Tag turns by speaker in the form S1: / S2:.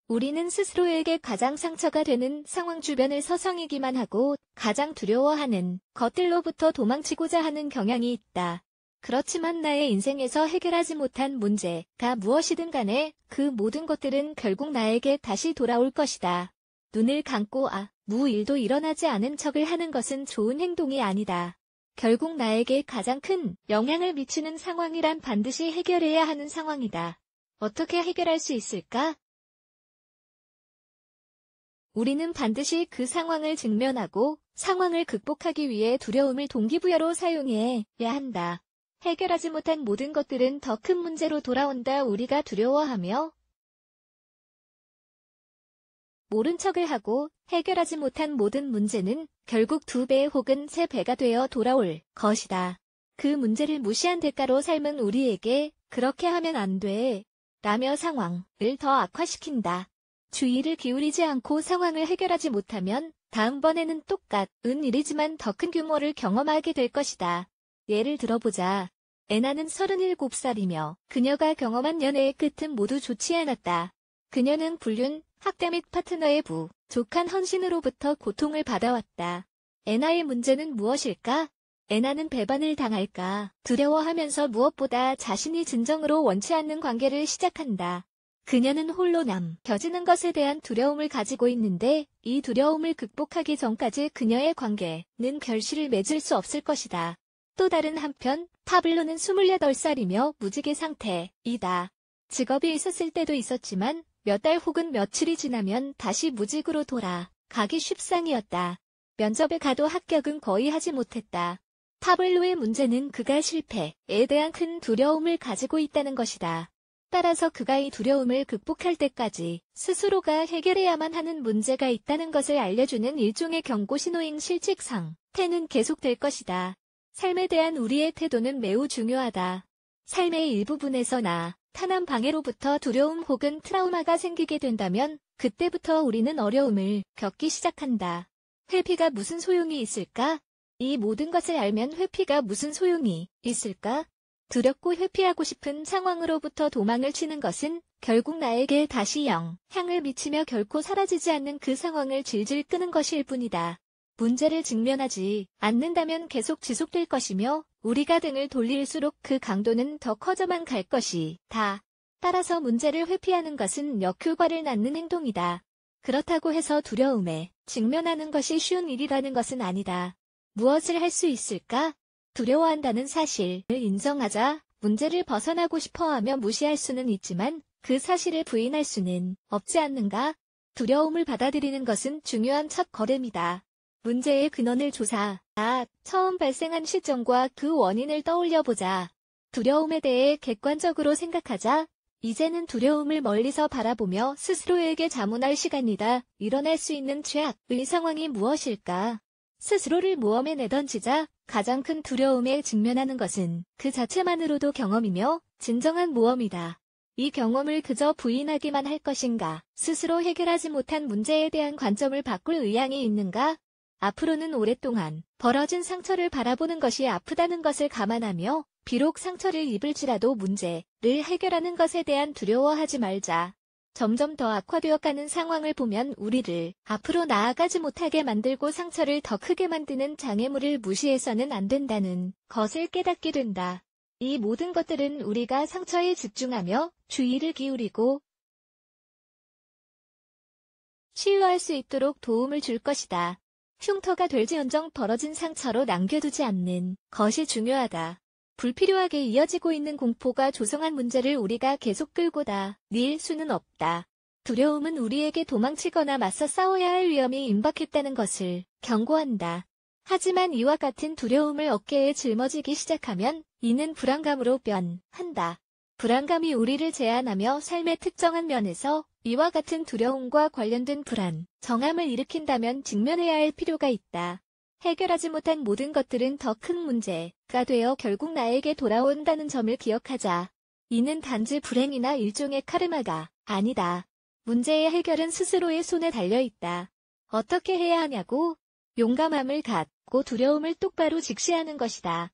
S1: 우리는 스스로에게 가장 상처가 되는 상황 주변을 서성이기만 하고 가장 두려워하는 것들로부터 도망치고자 하는 경향이 있다. 그렇지만 나의 인생에서 해결하지 못한 문제가 무엇이든 간에 그 모든 것들은 결국 나에게 다시 돌아올 것이다. 눈을 감고 아무 일도 일어나지 않은 척을 하는 것은 좋은 행동이 아니다. 결국 나에게 가장 큰 영향을 미치는 상황이란 반드시 해결해야 하는 상황이다. 어떻게 해결할 수 있을까? 우리는 반드시 그 상황을 직면하고 상황을 극복하기 위해 두려움을 동기부여로 사용해야 한다. 해결하지 못한 모든 것들은 더 큰 문제로 돌아온다. 우리가 두려워하며 모른 척을 하고 해결하지 못한 모든 문제는 결국 2배 혹은 3배가 되어 돌아올 것이다. 그 문제를 무시한 대가로 삶은 우리에게 그렇게 하면 안 돼. 라며 상황을 더 악화시킨다. 주의를 기울이지 않고 상황을 해결하지 못하면 다음번에는 똑같은 일이지만 더 큰 규모를 경험하게 될 것이다. 예를 들어보자. 애나는 37살이며 그녀가 경험한 연애의 끝은 모두 좋지 않았다. 그녀는 불륜, 학대 및 파트너의 부족한 헌신으로부터 고통을 받아왔다. 애나의 문제는 무엇일까? 애나는 배반을 당할까 두려워하면서 무엇보다 자신이 진정으로 원치 않는 관계를 시작한다. 그녀는 홀로 남겨지는 것에 대한 두려움을 가지고 있는데 이 두려움을 극복하기 전까지 그녀의 관계는 결실을 맺을 수 없을 것이다. 또 다른 한편 파블로는 28살이며 무직의 상태이다. 직업이 있었을 때도 있었지만 몇 달 혹은 며칠이 지나면 다시 무직으로 돌아가기 쉽상이었다. 면접에 가도 합격은 거의 하지 못했다. 파블로의 문제는 그가 실패에 대한 큰 두려움을 가지고 있다는 것이다. 따라서 그가 이 두려움을 극복할 때까지 스스로가 해결해야만 하는 문제가 있다는 것을 알려주는 일종의 경고 신호인 실직 상태는 계속될 것이다. 삶에 대한 우리의 태도는 매우 중요하다. 삶의 일부분에서 나타난 방해로부터 두려움 혹은 트라우마가 생기게 된다면 그때부터 우리는 어려움을 겪기 시작한다. 회피가 무슨 소용이 있을까? 이 모든 것을 알면 회피가 무슨 소용이 있을까? 두렵고 회피하고 싶은 상황으로부터 도망을 치는 것은 결국 나에게 다시 영향을 미치며 결코 사라지지 않는 그 상황을 질질 끄는 것일 뿐이다. 문제를 직면하지 않는다면 계속 지속될 것이며 우리가 등을 돌릴수록 그 강도는 더 커져만 갈 것이다. 따라서 문제를 회피하는 것은 역효과를 낳는 행동이다. 그렇다고 해서 두려움에 직면하는 것이 쉬운 일이라는 것은 아니다. 무엇을 할 수 있을까? 두려워한다는 사실을 인정하자. 문제를 벗어나고 싶어하며 무시할 수는 있지만 그 사실을 부인할 수는 없지 않는가? 두려움을 받아들이는 것은 중요한 첫 걸음이다. 문제의 근원을 처음 발생한 시점과 그 원인을 떠올려보자. 두려움에 대해 객관적으로 생각하자. 이제는 두려움을 멀리서 바라보며 스스로에게 자문할 시간이다. 일어날 수 있는 최악의 상황이 무엇일까? 스스로를 모험에 내던지자. 가장 큰 두려움에 직면하는 것은 그 자체만으로도 경험이며 진정한 모험이다. 이 경험을 그저 부인하기만 할 것인가? 스스로 해결하지 못한 문제에 대한 관점을 바꿀 의향이 있는가? 앞으로는 오랫동안 벌어진 상처를 바라보는 것이 아프다는 것을 감안하며 비록 상처를 입을지라도 문제를 해결하는 것에 대한 두려워하지 말자. 점점 더 악화되어가는 상황을 보면 우리를 앞으로 나아가지 못하게 만들고 상처를 더 크게 만드는 장애물을 무시해서는 안 된다는 것을 깨닫게 된다. 이 모든 것들은 우리가 상처에 집중하며 주의를 기울이고 치유할 수 있도록 도움을 줄 것이다. 흉터가 될지언정 벌어진 상처로 남겨두지 않는 것이 중요하다. 불필요하게 이어지고 있는 공포가 조성한 문제를 우리가 계속 끌고 다닐 수는 없다. 두려움은 우리에게 도망치거나 맞서 싸워야 할 위험이 임박했다는 것을 경고한다. 하지만 이와 같은 두려움을 어깨에 짊어지기 시작하면 이는 불안감으로 변한다. 불안감이 우리를 제한하며 삶의 특정한 면에서 이와 같은 두려움과 관련된 정함을 일으킨다면 직면해야 할 필요가 있다. 해결하지 못한 모든 것들은 더 큰 문제가 되어 결국 나에게 돌아온다는 점을 기억하자. 이는 단지 불행이나 일종의 카르마가 아니다. 문제의 해결은 스스로의 손에 달려있다. 어떻게 해야 하냐고? 용감함을 갖고 두려움을 똑바로 직시하는 것이다.